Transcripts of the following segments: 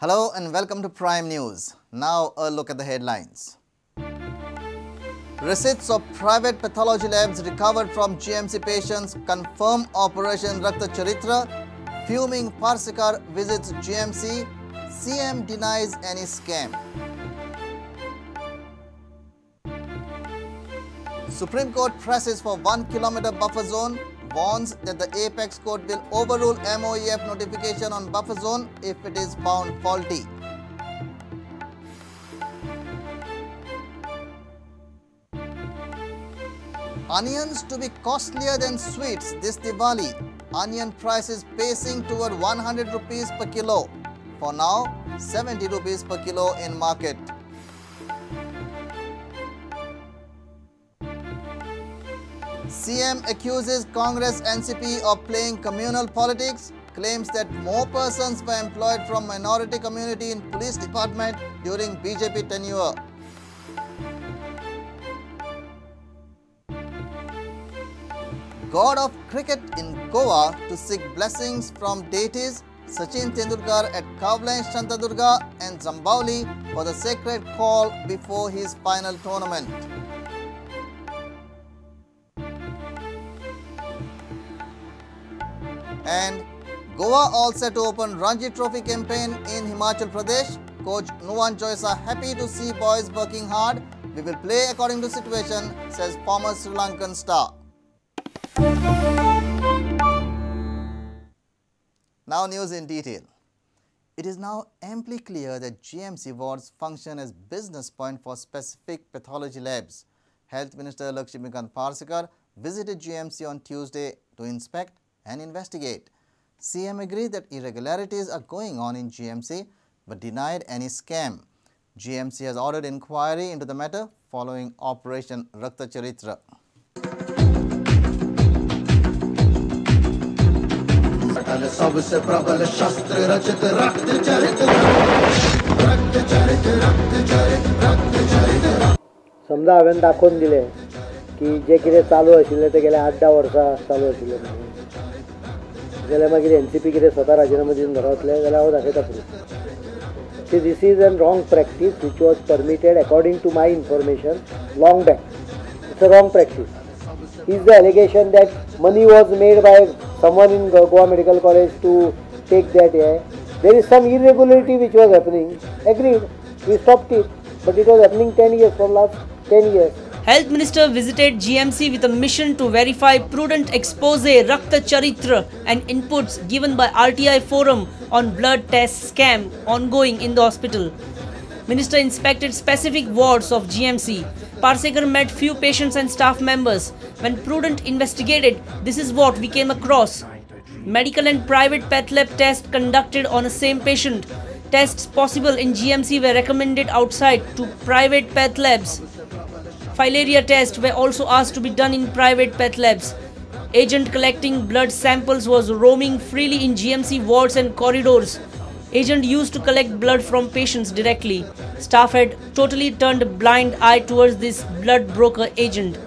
Hello and welcome to Prime News. Now a look at the headlines. Receipts of private pathology labs recovered from GMC patients confirm Operation Rakta Charitra. Fuming Parrikar visits GMC. CM denies any scam. Supreme Court presses for 1 kilometer buffer zone. Warns that the Apex Court will overrule MOEF notification on buffer zone if it is found faulty. Onions to be costlier than sweets this Diwali. Onion prices pacing toward 100 rupees per kilo. For now, 70 rupees per kilo in market. CM accuses Congress NCP of playing communal politics, claims that more persons were employed from minority community in police department during BJP tenure. God of cricket in Goa to seek blessings from deities. Sachin Tendulkar at Kavlain Shantadurga and Zambauli for the sacred call before his final tournament. And Goa all set to open Ranji Trophy campaign in Himachal Pradesh. Coach Nuwan Joysa happy to see boys working hard. We will play according to situation, says former Sri Lankan star. Now news in detail. It is now amply clear that GMC wards function as business point for specific pathology labs. Health Minister Lakshmikant Parrikar visited GMC on Tuesday to inspect and investigate. CM agreed that irregularities are going on in GMC but denied any scam. GMC has ordered inquiry into the matter following Operation Rakta Charitra. समजा हांवें दाखोवन दिलें की जे कितें चालू आशिल्लें तें गेल्या 8-10 वर्सां चालू आशिल्लें जाल्यार मागीर एनसीपी कितें स्वता राजिनामा दिवन घरा वतले जाल्यार हांव दाखयता proof. See, this is a wrong practice which was permitted according to my information long back. It's a wrong practice. Is the allegation that money was made by someone in Goa Medical College to take that air? There is some irregularity which was happening. Agreed. We stopped it. But it was happening 10 years, for last 10 years. Health Minister visited GMC with a mission to verify Prudent expose Rakta Charitra and inputs given by RTI Forum on blood test scam ongoing in the hospital. Minister inspected specific wards of GMC. Parrikar met few patients and staff members. When Prudent investigated, this is what we came across. Medical and private path lab tests conducted on the same patient. Tests possible in GMC were recommended outside to private path labs. Filaria tests were also asked to be done in private path labs. Agent collecting blood samples was roaming freely in GMC wards and corridors. Agent used to collect blood from patients directly. Staff had totally turned a blind eye towards this blood broker agent.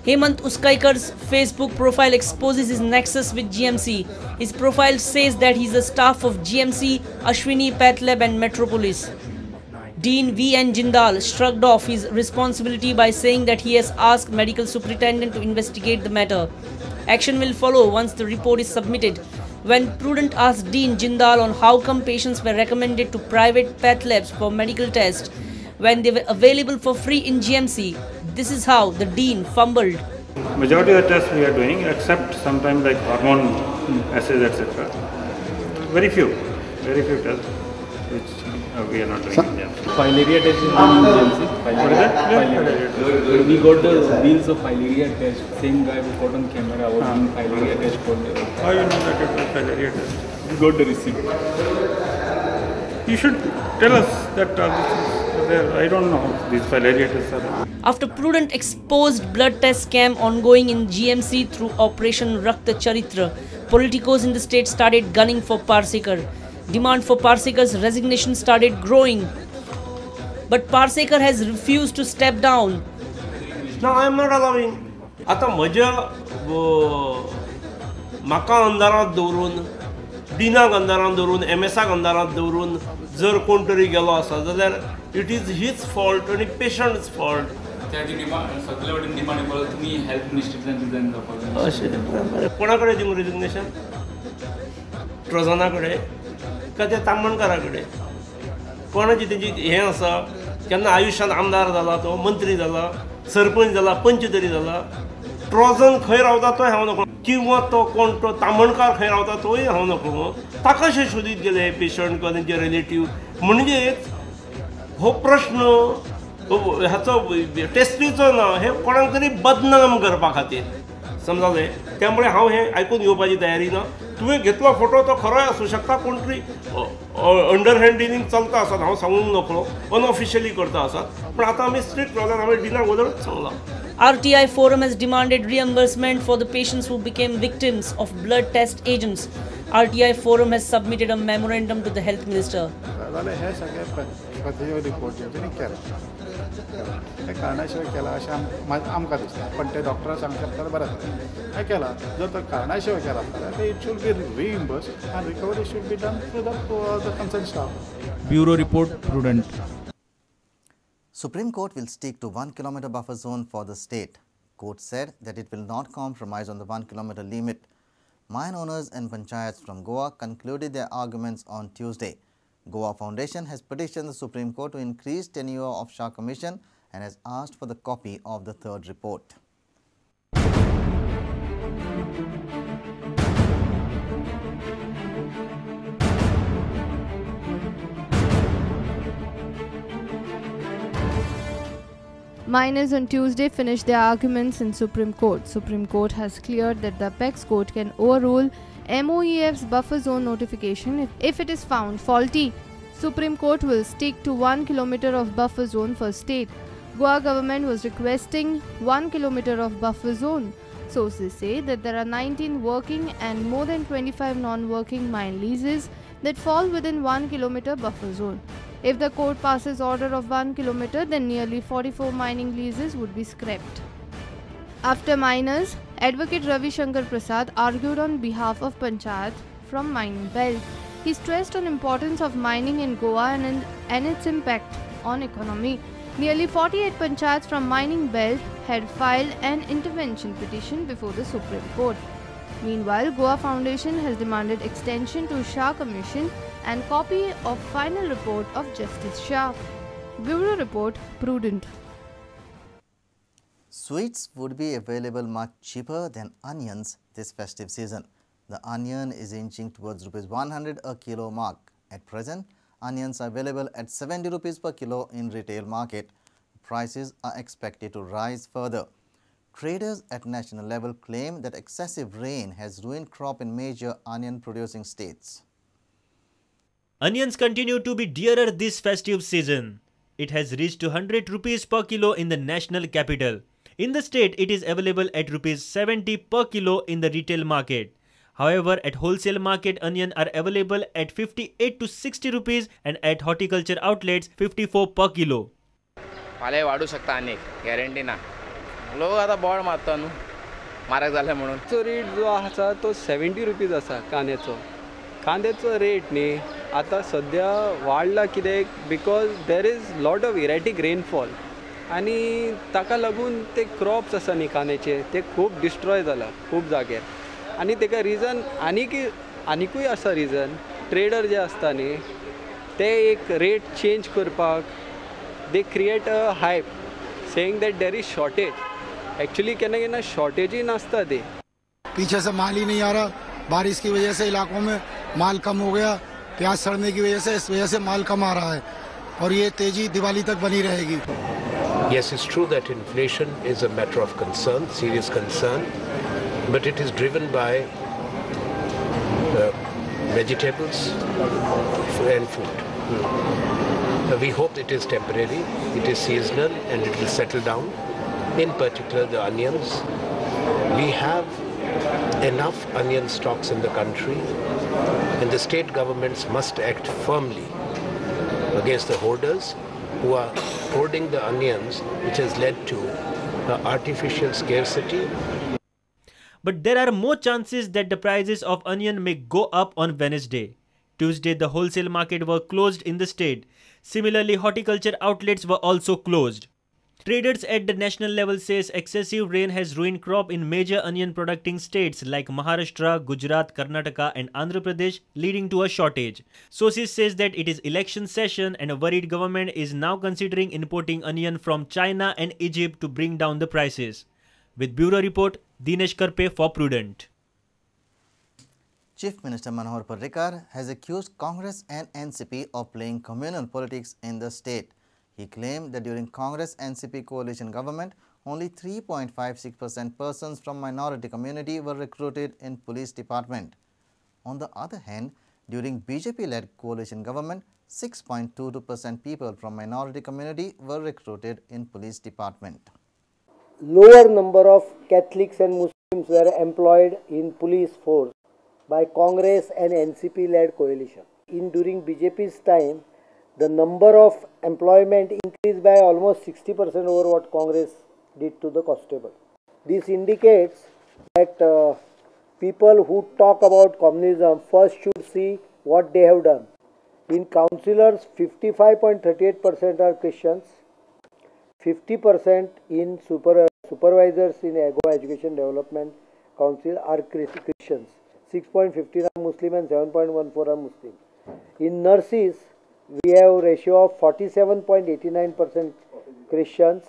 Hemant Uskaikar's Facebook profile exposes his nexus with GMC. His profile says that he is a staff of GMC, Ashwini Path Lab and Metropolis. Dean V.N. Jindal shrugged off his responsibility by saying that he has asked medical superintendent to investigate the matter. Action will follow once the report is submitted. When Prudent asked Dean Jindal on how come patients were recommended to private path labs for medical tests when they were available for free in GMC, this is how the Dean fumbled. Majority of the tests we are doing, except sometimes like hormone assays, etc. Very few tests which we are not doing in GMC. Filaria test is done in GMC. What is that? Filaria. We got the bills of filaria test. Same guy who got on camera was doing filaria test for the. How you know that it was filaria test? We got the receipt. You should tell us that this is there. I don't know these filaria tests are there. After Prudent exposed blood test scam ongoing in GMC through Operation Rakta Charitra, politicos in the state started gunning for Parrikar. Demand for Parrikar's resignation started growing. But Parrikar has refused to step down. No, I am not allowing. आता म्हज्या म्हाका अंधारात दवरून डिनाक अंधारान दवरून MSक अंधारान दवरून जर कोण तरी गेलो आसा जाल्यार इट इज हीज फॉल्ट आनी पेशंट्स फॉल्ट. त्याची डिमांड सगळे वटेन डिमांड केलो तुम्ही हेल्थ मिनिस्टरान रिजायन करपाक अशें कोणा कडेन दिवंक रेजिग्नेशन? ट्रजना कडेन काय त्या तामणकारा कडेन? कोणाची तेजी हें आसा? केन्ना आयुश्यान आमदार जाला तो, मंत्री जाला, सरपंच जाला, पंच तरी जाला. ट्रॉझन खंय रावता तोय हांव नकळो, किंवा तो कोण तो तामणकार खंय रावता तोय हांव नकळो. ताका अशें सोदीत गेले पेशंट किंवा तेंचे रिलेटीव. म्हणजेच हो प्रश्न हाचो टेस्टीचो ना, हे कोणाक तरी बदनाम करपा खातीर समजले. त्यामुळे हांव हें आयकून घेवपाची तयारी ना. तुवें घेतलो फोटो तो खरोय आसूं शकता, कोण तरी अंडर हँड डिलिंग चलता आसात, हांव सांगूंक नकळो, अनऑफिशियली करता आसात. पण आतां आमी स्ट्रिक्ट रावल्यात, हांवें डिनाक वदळूच सांगलां. RTI Forum has demanded reimbursement for the patients who became victims of blood test agents. RTI Forum has submitted a memorandum to the Health Minister. हे सगळे पद्धतीचे रिपोर्ट जेणे केला हे कारणाशिवाय केला अशें आमकां दिसता. पण ते डॉक्टर सांगता जाल्यार बरें जालें. हें केला जर तो कारणाशिवाय केला जाल्यार it should be reimburse and recovery should be done through the concern staff. Bureau report prudent. Supreme Court will stick to 1 kilometer buffer zone for the state. Court said that it will not compromise on the 1 kilometer limit. Mine owners and panchayats from Goa concluded their arguments on Tuesday. Goa Foundation has petitioned the Supreme Court to increase tenure of Shah Commission and has asked for the copy of the third report. Miners on Tuesday finished their arguments in Supreme Court. Supreme Court has cleared that the Apex Court can overrule MOEF's buffer zone notification if it is found faulty. Supreme Court will stick to 1 kilometer of buffer zone for state. Goa government was requesting 1 kilometer of buffer zone. Sources say that there are 19 working and more than 25 non-working mine leases that fall within 1 kilometer buffer zone. If the court passes order of 1 kilometer, then nearly 44 mining leases would be scrapped. After miners, Advocate Ravi Shankar Prasad argued on behalf of Panchayat from mining belt. He stressed on importance of mining in Goa and its impact on economy. Nearly 48 Panchayats from mining belt had filed an intervention petition before the Supreme Court. Meanwhile, Goa Foundation has demanded extension to Shah Commission and copy of final report of Justice Shah. Bureau Report, Prudent. Sweets would be available much cheaper than onions this festive season. The onion is inching towards Rs 100 a kilo mark. At present, onions are available at 70 rupees per kilo in retail market. Prices are expected to rise further. Traders at national level claim that excessive rain has ruined crop in major onion producing states. Onions continue to be dearer this festive season. It has reached 100 rupees per kilo in the national capital. In the state, it is available at rupees 70 per kilo in the retail market. However, at wholesale market, onion are available at 58 to 60 rupees and at horticulture outlets 54 per kilo. फाले वाढू शकता अनेक guarantee ना. लोक आता baud मारता न्हू म्हारग जाले म्हणून. तो रेट जो आसा तो 70 रुपीज आसा कांद्याचो. कांद्याचो रेट न्ही आता सध्या वाडला कित्याक because there is lot of erratic rainfall आनी ताका लागून ते क्रॉप्स आसा न्ही कांद्याचे ते खूब डिस्ट्रॉय जाला खूब जाग्यार आनी तेका रिजन आनिकूय आसा रिजन. ट्रेडर जे आसता न्ही ते एक रेट चेंज करपाक they create a hype saying that there is shortage. Actually केन्ना केन्ना शॉर्टेज ही नासता ते. पीछे से माल ही नहीं आ रहा. बारिश की वजह से इलाकों में माल कम हो गया. प्याज सड़ने की वजह से इस वजह से माल कम आ रहा है और ये तेजी दिवाली तक बनी रहेगी. Yes, it's true that inflation is a matter of concern, serious concern, but it is driven by vegetables and food. We hope it is temporary, it is seasonal and it will settle down. In particular, the onions. We have enough onion stocks in the country and the state governments must act firmly against the hoarders who are hoarding the onions, which has led to artificial scarcity. but there are more chances that the prices of onion may go up on Wednesday. Tuesday, the wholesale market were closed in the state. Similarly, horticulture outlets were also closed. Traders at the national level says excessive rain has ruined crop in major onion producing states like Maharashtra, Gujarat, Karnataka and Andhra Pradesh, leading to a shortage. Sources says that it is election session and a worried government is now considering importing onion from China and Egypt to bring down the prices. With Bureau Report, Dinesh Karpe for Prudent. Chief Minister Manohar Parrikar has accused Congress and NCP of playing communal politics in the state. He claimed that during Congress-NCP coalition government, only 3.56% persons from minority community were recruited in police department. On the other hand, during BJP-led coalition government, 6.22% people from minority community were recruited in police department. Lower number of Catholics and Muslims were employed in police force by Congress and NCP-led coalition. During BJP's time, the number of employment increased by almost 60% over what Congress did to the constable. This indicates that people who talk about communism first should see what they have done. In councillors, 55.38% are Christians, 50% in supervisors in Agro Education Development Council are Christians, 6.15 are Muslim and 7.14 are Muslim. In nurses, we have a ratio of 47.89% Christians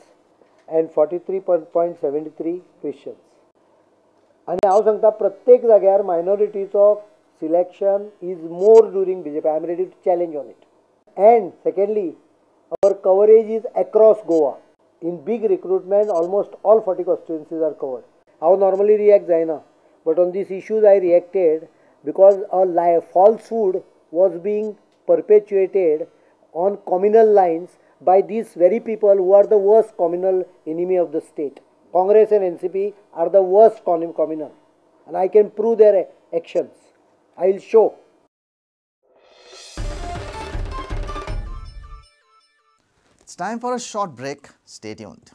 and 43.73 Christians. And हांव सांगता प्रत्येक जाग्यार minorityचो selection is more during BJP. I am ready to challenge on it. And secondly, our coverage is across Goa. In big recruitment, almost all 40 constituencies are covered. I normally react जायना, but on these issues I reacted because a falsehood was being perpetuated on communal lines by these very people who are the worst communal enemy of the state. Congress and NCP are the worst communal, and I can prove their actions. I will show. It's time for a short break. Stay tuned.